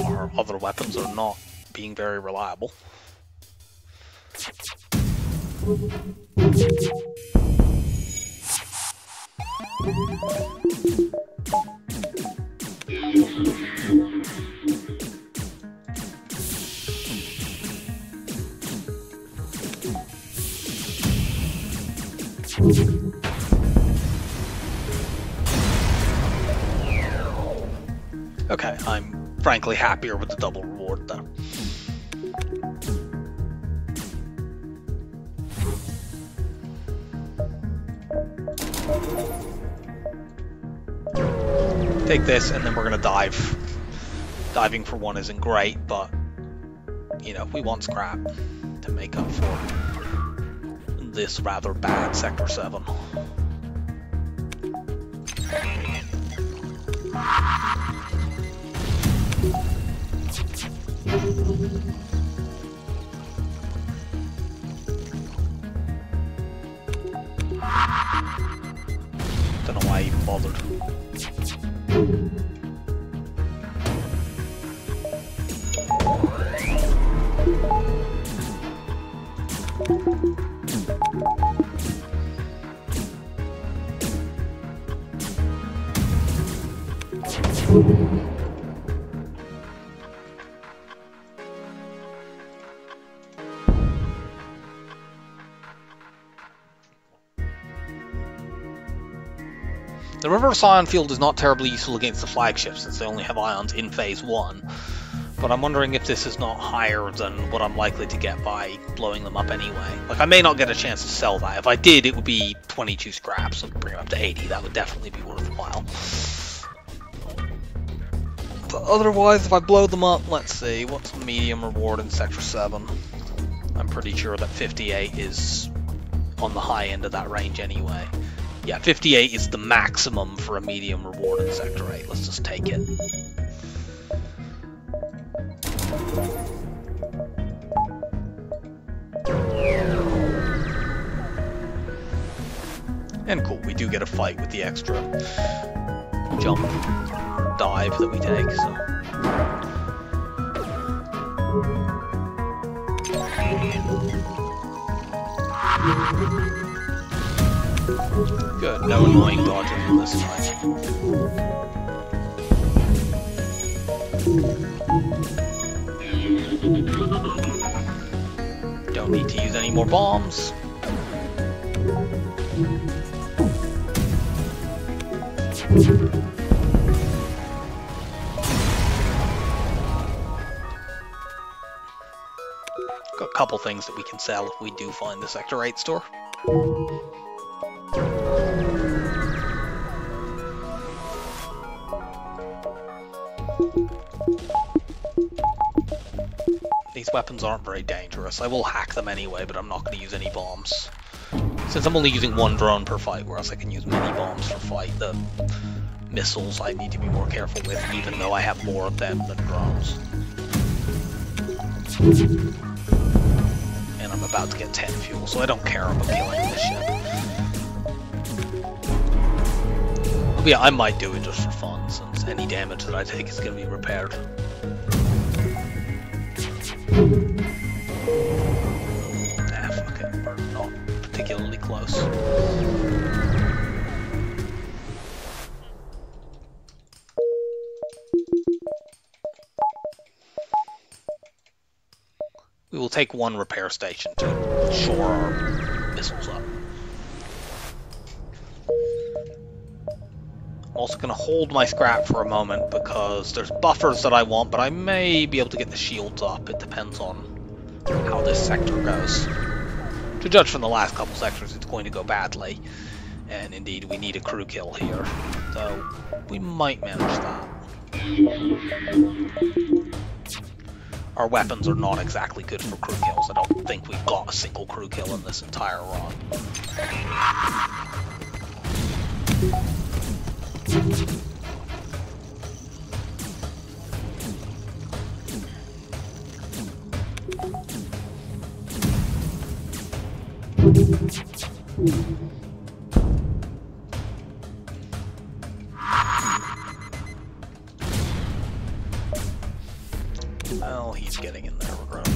our other weapons are not being very reliable. Okay, I'm frankly happier with the double reward though. Take this and then we're gonna dive. Diving for 1 isn't great, but you know, we want scrap to make up for this rather bad Sector 7. Don't know why I even bothered. The reverse ion field is not terribly useful against the flagships since they only have ions in phase 1, but I'm wondering if this is not higher than what I'm likely to get by blowing them up anyway. Like, I may not get a chance to sell that. If I did, it would be 22 scraps, so bring it up to 80. That would definitely be worthwhile. Otherwise, if I blow them up, let's see, what's the medium reward in Sector 7? I'm pretty sure that 58 is on the high end of that range anyway. Yeah, 58 is the maximum for a medium reward in Sector 8. Let's just take it. And cool, we do get a fight with the extra jump dive that we take, so. Good, no annoying dodging this time. Don't need to use any more bombs. Got a couple things that we can sell if we do find the Sector 8 store. These weapons aren't very dangerous. I will hack them anyway, but I'm not going to use any bombs. Since I'm only using one drone per fight, whereas I can use many bombs for fight, the missiles I need to be more careful with, even though I have more of them than drones. And I'm about to get 10 fuel, so I don't care about killing this ship. But yeah, I might do it just for fun, since any damage that I take is going to be repaired. Ah, fuck it, we're not particularly close. We will take one repair station to shore our missiles up. I'm also going to hold my scrap for a moment because there's buffers that I want, but I may be able to get the shields up. It depends on how this sector goes. To judge from the last couple sectors, it's going to go badly. And indeed, we need a crew kill here. So, we might manage that. Our weapons are not exactly good for crew kills. I don't think we've got a single crew kill in this entire run. Well, he's getting in there regardless.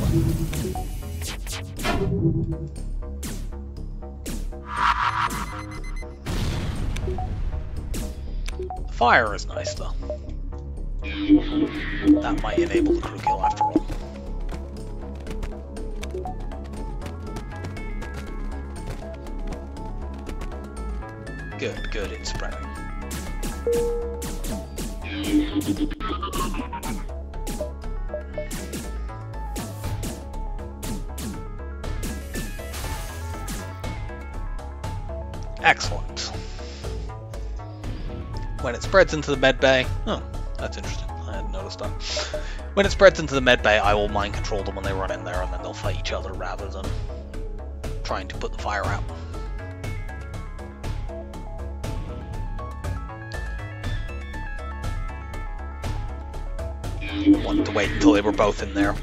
Fire is nice though. That might enable the crew kill after all. Good, good, it's spreading. Excellent. When it spreads into the med bay... Oh, that's interesting. I hadn't noticed that. When it spreads into the med bay, I will mind control them when they run in there, and then they'll fight each other rather than trying to put the fire out. I wanted to wait until they were both in there.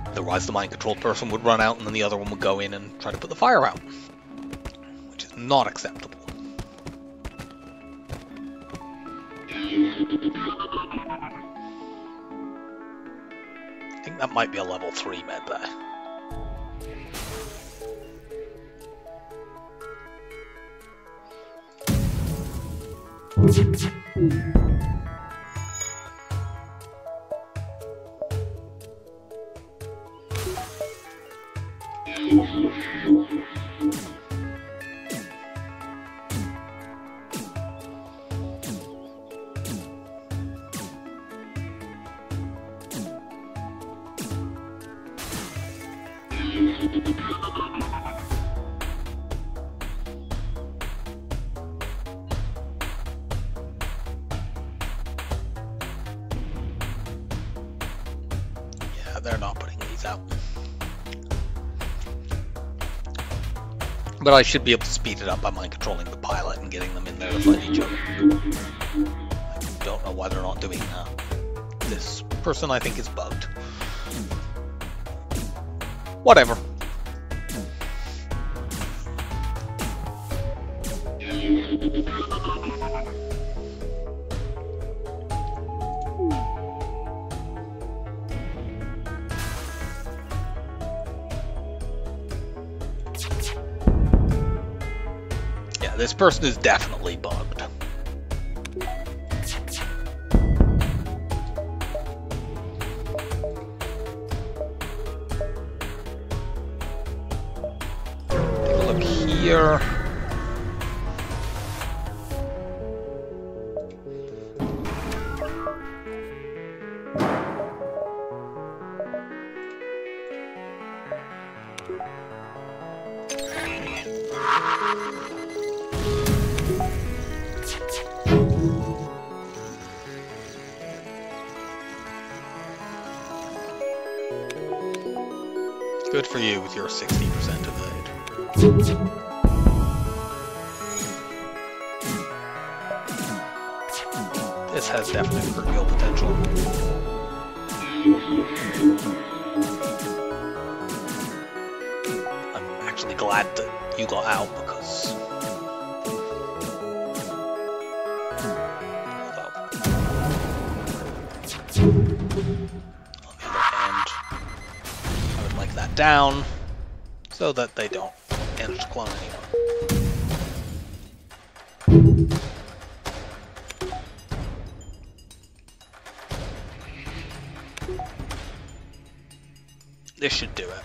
Otherwise the mind-controlled person would run out and then the other one would go in and try to put the fire out. Which is not acceptable. I think that might be a level 3 med bay. they're not putting these out. But I should be able to speed it up by mind controlling the pilot and getting them in there to fight each other. I don't know why they're not doing that. This person, I think, is bugged. Whatever. Yeah, this person is definitely bugged. Take a look here. Good for you with your 60% evade. This has definite reveal potential. I'm actually glad that you got out because... that down so that they don't manage to clone anyone. This should do it.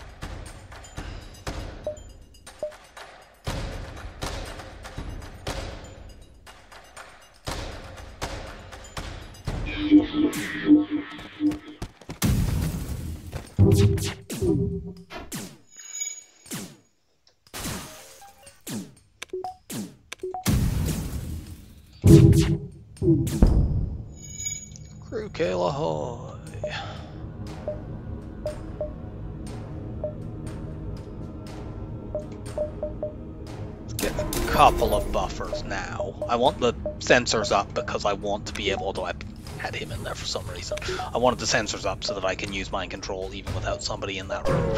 Crew Kale ahoy! Let's get a couple of buffers now. I want the sensors up because I want to be able to... I had him in there for some reason. I wanted the sensors up so that I can use mind control even without somebody in that room.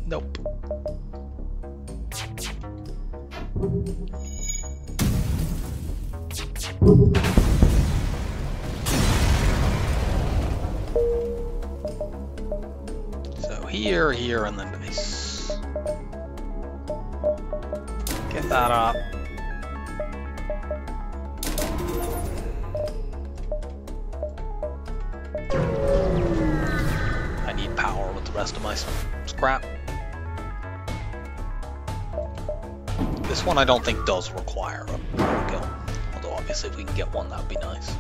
Nope. So here, and then base. Get that up. I need power with the rest of my scrap. This one I don't think does require a kill. Although obviously if we can get one, that would be nice.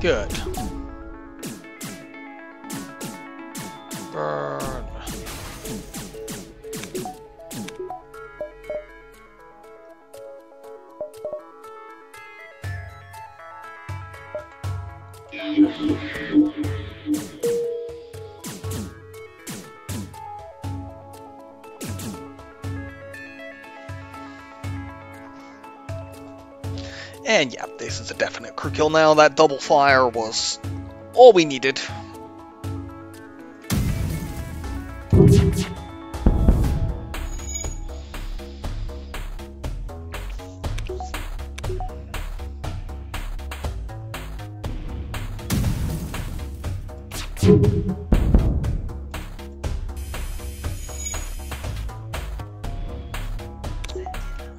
Good. Burn. And yeah, this is a definite crew kill now. That double fire was all we needed.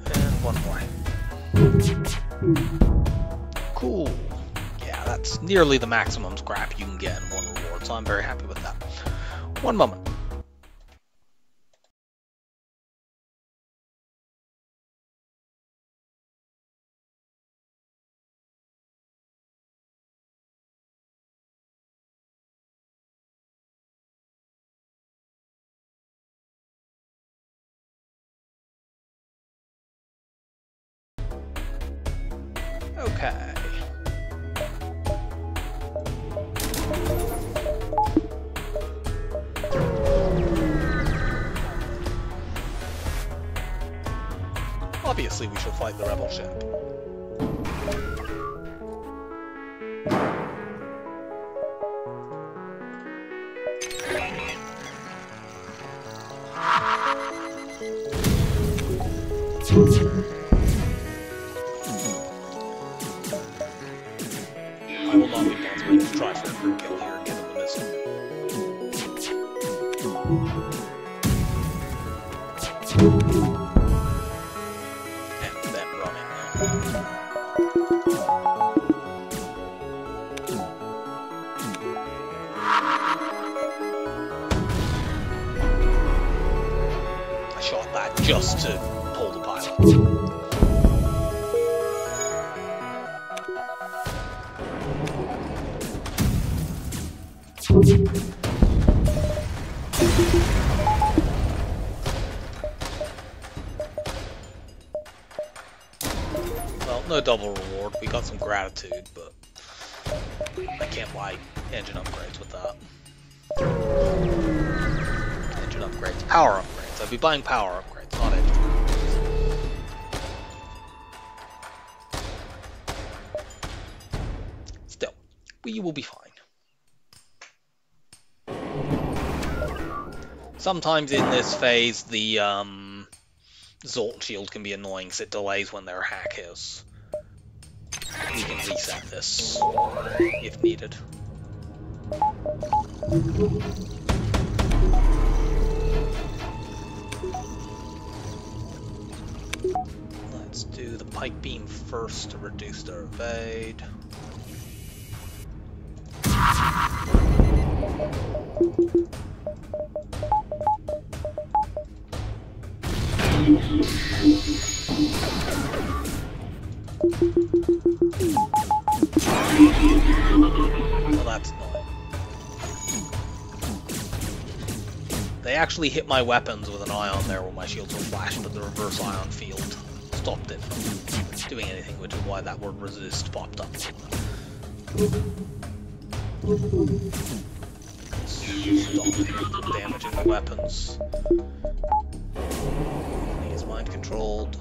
And one more. Cool. Yeah, that's nearly the maximum scrap you can get in one reward, so I'm very happy with that. One moment. Okay. Obviously, we shall fight the rebel ship. I will not be bothering to try for a crew kill here, given the missile. And them running now. I shot that just to pull the pilot. Well, no double reward. We got some gratitude, but I can't buy engine upgrades with that. Engine upgrades. Power upgrades. I'd be buying power upgrades, not engine upgrades. Still, we will be fine. Sometimes in this phase, the Zoltan shield can be annoying because it delays when their hack is. We can reset this if needed. Let's do the pike beam first to reduce their evade. Well, that's annoying. They actually hit my weapons with an ion there when my shields were flashed, but the reverse ion field stopped it from doing anything, which is why that word resist popped up. Stop damaging the weapons. He is mind controlled.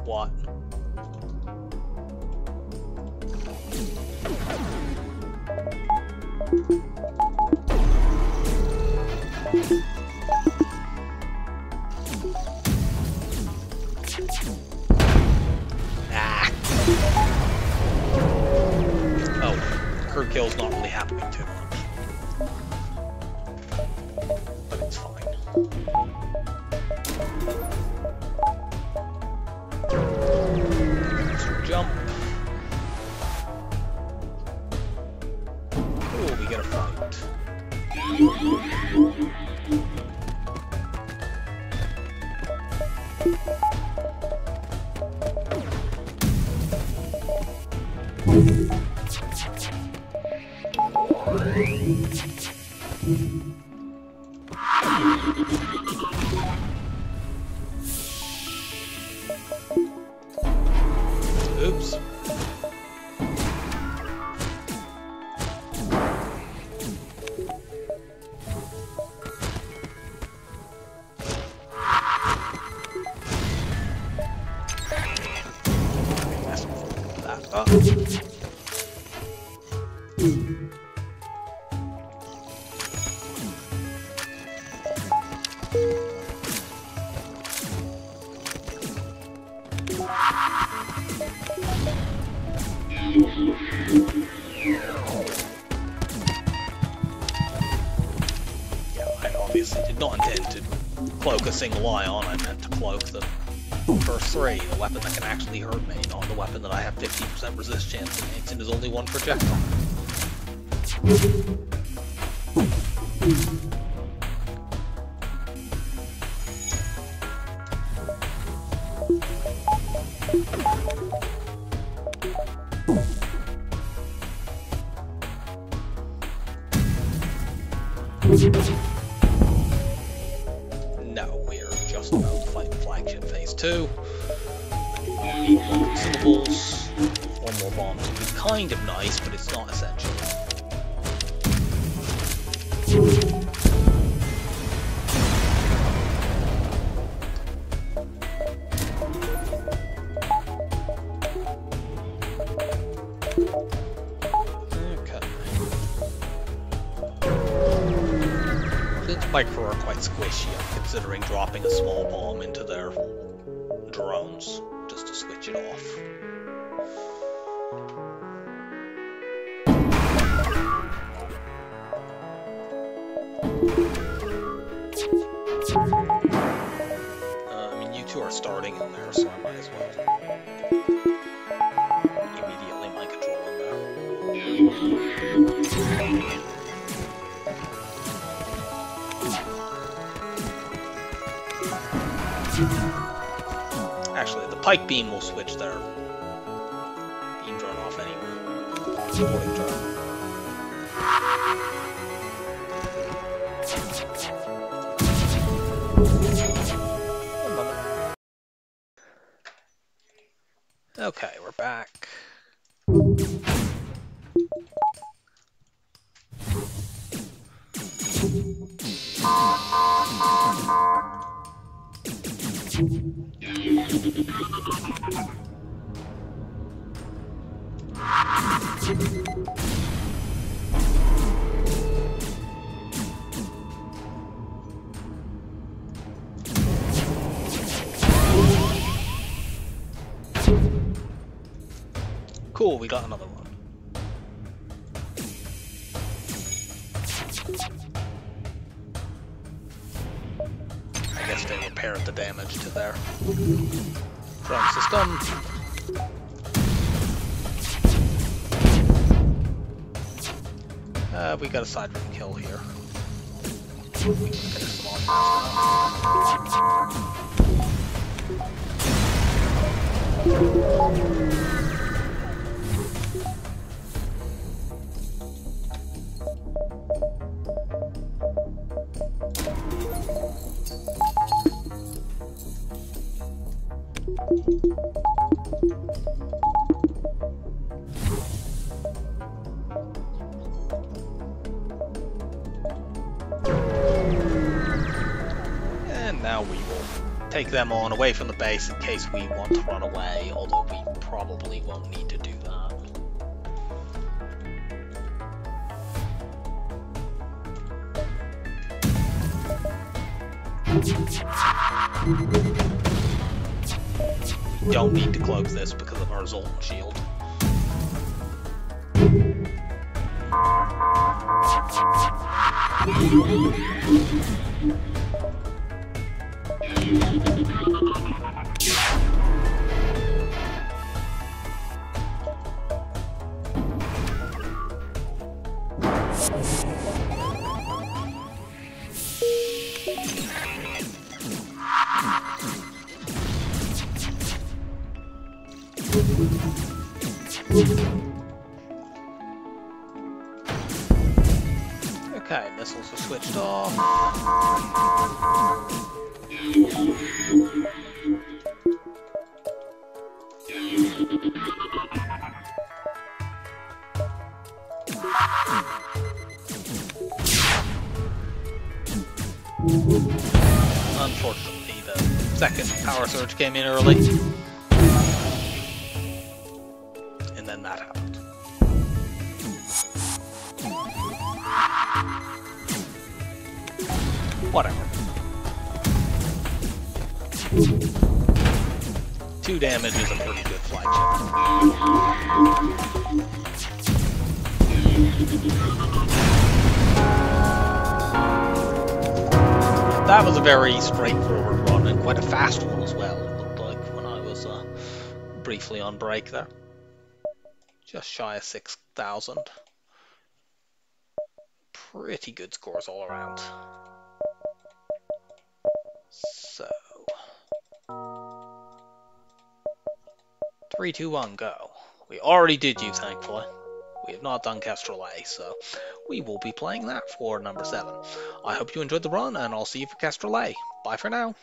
What? Ah. Oh, crew kill's not really happening too much. But it's fine. Jump. Cool, we get a fight. Oops. Oh. Yeah, I obviously did not intend to cloak a single ion. I meant to cloak the first three, the weapon that can actually hurt me, not the weapon that I have 50% resist chance against and is only one projectile. No, we're just about to fight flagship phase 2. Need more consumables. One more bomb would be kind of nice, but it's not essential. My crew are quite squishy. I'm considering dropping a small bomb into their drones just to switch it off. I mean, you two are starting in there, so I might as well immediately mind control in there. Actually, the pike beam will switch their beam drone off anyway. Supporting drone. Okay, we're back. Cool, we got another one. I guess they repaired the damage to their drone system. We got a sideman kill here. We can finish them off fast. And now we will take them on away from the base in case we want to run away, although we probably won't need to do that. We don't need to cloak this because of our Zoltan shield. Okay, missiles are switched off. Unfortunately, the second power surge came in early. and then that happened. Whatever. 2 damage is a pretty good flagship. That was a very straightforward run, and quite a fast one as well, it looked like, when I was briefly on break there. Just shy of 6,000. Pretty good scores all around. So... 3, 2, 1, go. We already did you, thankfully. We have not done Kestrel A, so we will be playing that for number 7. I hope you enjoyed the run, and I'll see you for Kestrel A. Bye for now.